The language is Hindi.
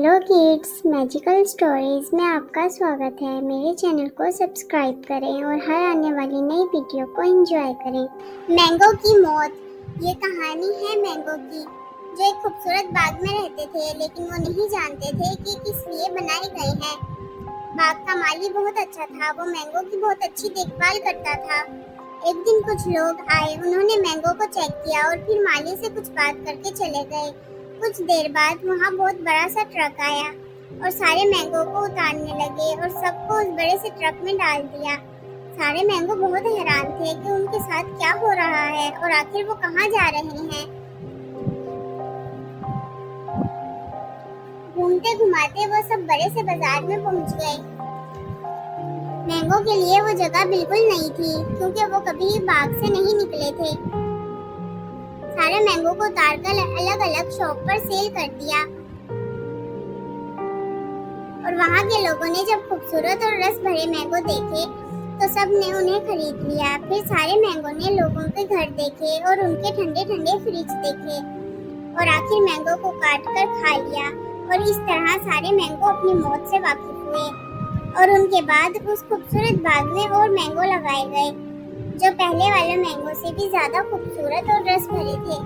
हेलो किड्स, मैजिकल स्टोरीज में आपका स्वागत है। मेरे चैनल को सब्सक्राइब करें और हर आने वाली नई वीडियो को एंजॉय करें। मैंगो की मौत, ये कहानी है मैंगो की, जो एक खूबसूरत बाग में रहते थे, लेकिन वो नहीं जानते थे कि किस लिए बनाए गए हैं। बाग का माली बहुत अच्छा था, वो मैंगो की बहुत अच्छी देखभाल करता था। एक दिन कुछ लोग आए, उन्होंने मैंगो को चेक किया और फिर माली से कुछ बात करके चले गए। कुछ देर बाद वहाँ बहुत बड़ा सा ट्रक आया और सारे मैंगो को उतारने लगे और सबको उस बड़े से ट्रक में डाल दिया। सारे मैंगो बहुत हैरान थे कि उनके साथ क्या हो रहा है और आखिर वो कहाँ जा रहे हैं। घूमते घुमाते वो सब बड़े से बाजार में पहुँच गए। मैंगो के लिए वो जगह बिल्कुल नई थी, क्योंकि वो कभी बाग से नहीं निकले थे। सारे मैंगो को उतारकर अलग अलग शॉप पर सेल कर दिया और वहाँ के लोगों ने जब खूबसूरत और रस भरे मैंगो देखे तो सब ने उन्हें खरीद लिया। फिर सारे मैंगो ने लोगों के घर देखे और उनके ठंडे ठंडे फ्रिज देखे और आखिर मैंगो को काट कर खा लिया। और इस तरह सारे मैंगो अपनी मौत से वाकिफ हुए और उनके बाद उस खूबसूरत बाग में और मैंगो लगाए गए, जो पहले वाले मैंगो से भी ज्यादा खूबसूरत और रस भरे थे।